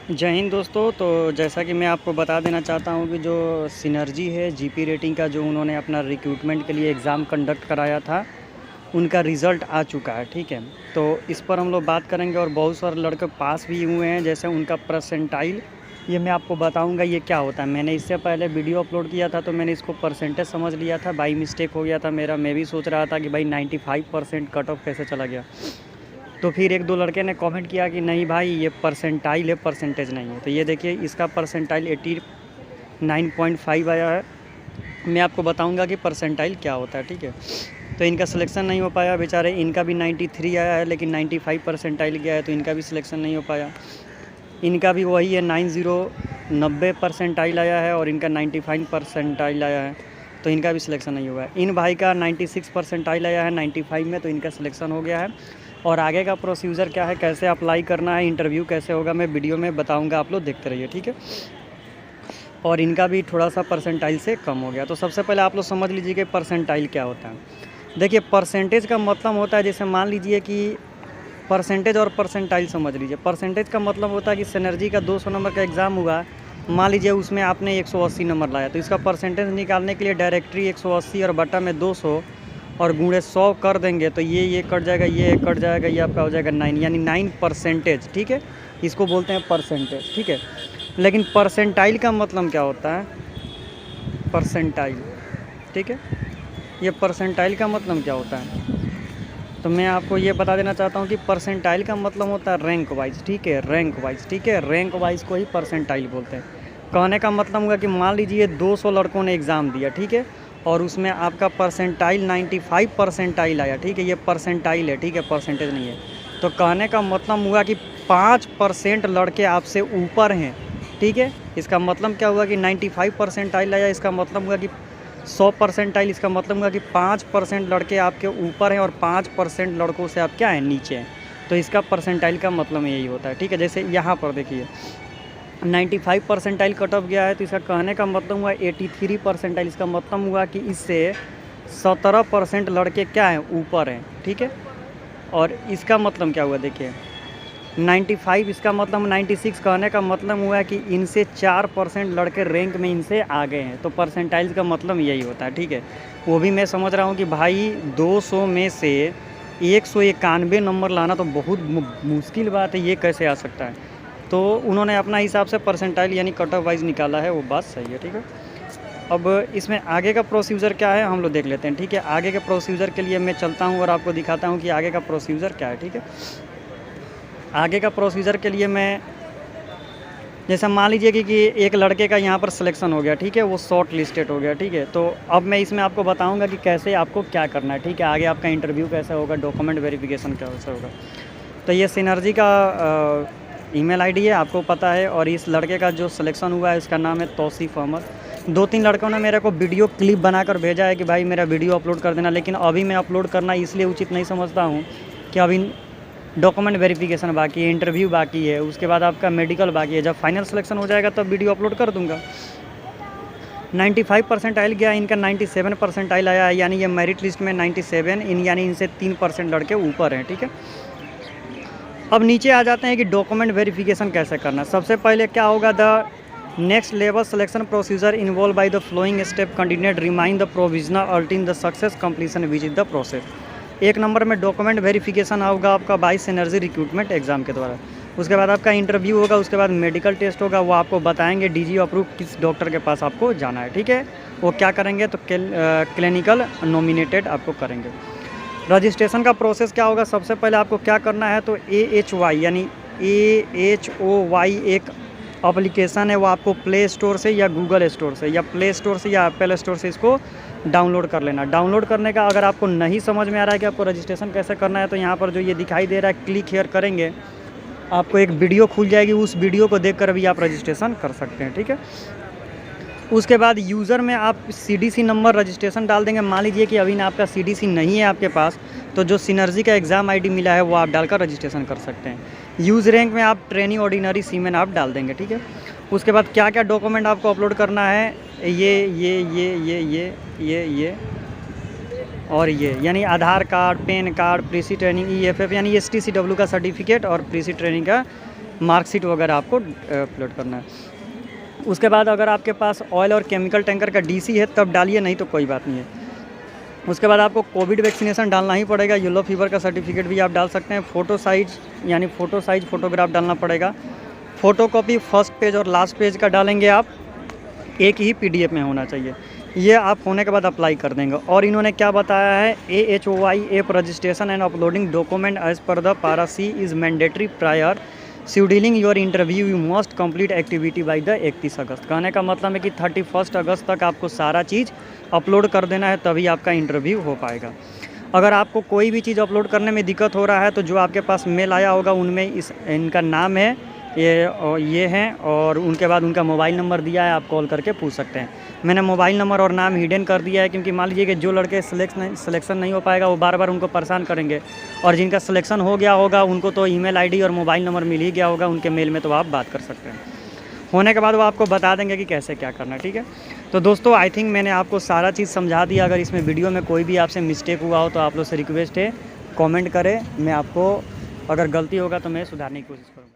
जय हिंद दोस्तों। तो जैसा कि मैं आपको बता देना चाहता हूं कि जो सिनर्जी है जीपी रेटिंग का जो उन्होंने अपना रिक्रूटमेंट के लिए एग्ज़ाम कंडक्ट कराया था, उनका रिज़ल्ट आ चुका है। ठीक है, तो इस पर हम लोग बात करेंगे और बहुत सारे लड़के पास भी हुए हैं। जैसे उनका परसेंटाइल, ये मैं आपको बताऊंगा ये क्या होता है। मैंने इससे पहले वीडियो अपलोड किया था तो मैंने इसको परसेंटेज समझ लिया था, बाई मिस्टेक हो गया था मेरा। मैं भी सोच रहा था कि भाई 95% कट ऑफ कैसे चला गया। तो फिर एक दो लड़के ने कमेंट किया कि नहीं भाई ये परसेंटाइल है, परसेंटेज नहीं है। तो ये देखिए इसका परसेंटाइल 89.5 आया है। मैं आपको बताऊंगा कि परसेंटाइल क्या होता है। ठीक है, तो इनका सिलेक्शन नहीं हो पाया बेचारे। इनका भी 93 आया है लेकिन 95 परसेंटाइल गया है तो इनका भी सिलेक्शन नहीं हो पाया। इनका भी वही है 90 परसेंटाइल आया है और इनका 95 परसेंटाइल आया है तो इनका भी सिलेक्शन नहीं हुआ है। इन भाई का 96 परसेंटाइल आया है 95 में तो इनका सिलेक्शन हो गया है। और आगे का प्रोसीजर क्या है, कैसे अप्लाई करना है, इंटरव्यू कैसे होगा, मैं वीडियो में बताऊंगा, आप लोग देखते रहिए। ठीक है, और इनका भी थोड़ा सा परसेंटाइल से कम हो गया। तो सबसे पहले आप लोग समझ लीजिए कि परसेंटाइल क्या होता है। देखिए परसेंटेज का मतलब होता है, जैसे मान लीजिए कि परसेंटेज और परसेंटाइल समझ लीजिए। परसेंटेज का मतलब होता है कि सिनर्जी का 200 नंबर का एग्ज़ाम हुआ, मान लीजिए उसमें आपने 180 नंबर लाया तो इसका परसेंटेज निकालने के लिए डायरेक्टरी 180 और बटा में 200 और गुणे 100 कर देंगे तो ये कट जाएगा, ये कट जाएगा, ये आपका हो जाएगा 9, यानी 9%। ठीक है, इसको बोलते हैं परसेंटेज। ठीक है, लेकिन परसेंटाइल का मतलब क्या होता है, परसेंटाइल। ठीक है, ये परसेंटाइल का मतलब क्या होता है, तो मैं आपको ये बता देना चाहता हूँ कि परसेंटाइल का मतलब होता है रैंक वाइज। ठीक है, रैंक वाइज। ठीक है, रैंक वाइज को ही परसेंटाइल बोलते हैं। कहने का मतलब हुआ कि मान लीजिए 200 लड़कों ने एग्ज़ाम दिया, ठीक है, और उसमें आपका परसेंटाइल 95 परसेंटाइल आया। ठीक है, ये परसेंटाइल है, ठीक है, परसेंटेज नहीं है। तो कहने का मतलब हुआ कि 5% लड़के आपसे ऊपर हैं। ठीक है, इसका मतलब क्या हुआ कि 95 परसेंटाइल आया, इसका मतलब हुआ कि 100 परसेंटाइल, इसका मतलब हुआ कि 5% लड़के आपके ऊपर हैं और 5% लड़कों से आप क्या हैं, नीचे हैं। तो इसका परसेंटाइल का मतलब यही होता है। ठीक है, जैसे यहाँ पर देखिए 95 परसेंटाइल कट ऑफ गया है तो इसका कहने का मतलब हुआ 83 परसेंटाइल, इसका मतलब हुआ कि इससे 17% लड़के क्या हैं, ऊपर हैं। ठीक है, और इसका मतलब क्या हुआ, देखिए 95, इसका मतलब 96, कहने का मतलब हुआ कि इनसे 4% लड़के रैंक में इनसे आगे हैं। तो परसेंटाइल का मतलब यही होता है। ठीक है, वो भी मैं समझ रहा हूँ कि भाई 200 में से 191 नंबर लाना तो बहुत मुश्किल बात है, ये कैसे आ सकता है। तो उन्होंने अपना हिसाब से परसेंटाइल यानी कट ऑफ वाइज निकाला है, वो बात सही है। ठीक है, अब इसमें आगे का प्रोसीजर क्या है हम लोग देख लेते हैं। ठीक है, आगे के प्रोसीजर के लिए मैं चलता हूँ और आपको दिखाता हूँ कि आगे का प्रोसीजर क्या है। ठीक है, आगे का प्रोसीजर के लिए मैं, जैसे मान लीजिए कि एक लड़के का यहाँ पर सिलेक्शन हो गया। ठीक है, वो शॉर्ट लिस्टेड हो गया। ठीक है, तो अब मैं इसमें आपको बताऊंगा कि कैसे आपको क्या करना है। ठीक है, आगे आपका इंटरव्यू कैसे होगा, डॉक्यूमेंट वेरिफिकेशन कैसे होगा। तो ये सिनर्जी का ईमेल आईडी है, आपको पता है। और इस लड़के का जो सिलेक्शन हुआ है इसका नाम है तौसीफ़ अहमद। 2-3 लड़कों ने मेरे को वीडियो क्लिप बनाकर भेजा है कि भाई मेरा वीडियो अपलोड कर देना, लेकिन अभी मैं अपलोड करना इसलिए उचित नहीं समझता हूँ कि अभी डॉक्यूमेंट वेरिफिकेशन बाकी है, इंटरव्यू बाकी है, उसके बाद आपका मेडिकल बाकी है। जब फाइनल सिलेक्शन हो जाएगा तब वीडियो अपलोड कर दूंगा। 95 परसेंटाइल गया, इनका 97 परसेंटाइल आया है, यानी ये मेरिट लिस्ट में 97 यानी इनसे 3% लड़के ऊपर हैं। ठीक है, अब नीचे आ जाते हैं कि डॉक्यूमेंट वेरिफिकेशन कैसे करना। सबसे पहले क्या होगा, the next level selection procedure involve by the following step continued remind the provisional अल्टिन the success completion which is the process. 1 number में डॉक्यूमेंट वेरिफिकेशन होगा आपका बाई सिनर्जी रिक्रूटमेंट एग्जाम के द्वारा। उसके बाद आपका इंटरव्यू होगा, उसके बाद मेडिकल टेस्ट होगा, वो आपको बताएंगे डीजी अप्रूव किस डॉक्टर के पास आपको जाना है। ठीक है, वो क्या करेंगे तो क्लिनिकल नॉमिनेटेड आपको करेंगे। रजिस्ट्रेशन का प्रोसेस क्या होगा, सबसे पहले आपको क्या करना है तो AHY यानी AHOY एक एप्लीकेशन है, वो आपको प्ले स्टोर से या गूगल स्टोर से या प्ले स्टोर से या एप्पल स्टोर से इसको डाउनलोड कर लेना। डाउनलोड करने का अगर आपको नहीं समझ में आ रहा है कि आपको रजिस्ट्रेशन कैसे करना है तो यहाँ पर जो ये दिखाई दे रहा है क्लिक हेयर करेंगे, आपको एक वीडियो खुल जाएगी, उस वीडियो को देखकर भी आप रजिस्ट्रेशन कर सकते हैं। ठीक है, उसके बाद यूज़र में आप CDC नंबर रजिस्ट्रेशन डाल देंगे। मान लीजिए कि अभी ना आपका CDC नहीं है आपके पास, तो जो सिनर्जी का एग्ज़ाम ID मिला है वो आप डालकर रजिस्ट्रेशन कर सकते हैं। यूज़ रैंक में आप ट्रेनी ऑर्डिनरी सीमेन आप डाल देंगे। ठीक है, उसके बाद क्या क्या डॉक्यूमेंट आपको अपलोड करना है, ये और ये यानी Aadhaar card, PAN card, pre sea training EFF यानी STCW का सर्टिफिकेट और प्रीसी ट्रेनिंग का मार्कशीट वगैरह आपको अपलोड करना है। उसके बाद अगर आपके पास ऑयल और केमिकल टैंकर का डीसी है तब डालिए, नहीं तो कोई बात नहीं है। उसके बाद आपको कोविड वैक्सीनेशन डालना ही पड़ेगा, येलो फीवर का सर्टिफिकेट भी आप डाल सकते हैं। फ़ोटो साइज यानी फ़ोटो साइज फ़ोटोग्राफ डालना पड़ेगा। फ़ोटोकॉपी फर्स्ट पेज और लास्ट पेज का डालेंगे आप, एक ही PDF में होना चाहिए। ये आप होने के बाद अप्लाई कर देंगे। और इन्होंने क्या बताया है, AHOI app registration and uploading document as per the para C is mandatory prior scheduling your interview you must complete activity by the 31 अगस्त। कहने का मतलब है कि 31 अगस्त तक आपको सारा चीज़ अपलोड कर देना है, तभी आपका इंटरव्यू हो पाएगा। अगर आपको कोई भी चीज़ अपलोड करने में दिक्कत हो रहा है तो जो आपके पास मेल आया होगा उनमें इनका नाम है, ये हैं, और उनके बाद उनका मोबाइल नंबर दिया है, आप कॉल करके पूछ सकते हैं। मैंने मोबाइल नंबर और नाम हिडन कर दिया है, क्योंकि मान लीजिए कि जो लड़के सिलेक्शन नहीं हो पाएगा वो बार बार उनको परेशान करेंगे, और जिनका सिलेक्शन हो गया होगा उनको तो ईमेल आईडी और मोबाइल नंबर मिल ही गया होगा उनके मेल में, तो आप बात कर सकते हैं। होने के बाद वो आपको बता देंगे कि कैसे क्या करना है, ठीक है। तो दोस्तों आई थिंक मैंने आपको सारा चीज़ समझा दिया। अगर इसमें वीडियो में कोई भी आपसे मिस्टेक हुआ हो तो आप लोग से रिक्वेस्ट है कमेंट करें, मैं आपको अगर गलती होगा तो मैं सुधारने की कोशिश करूँगा।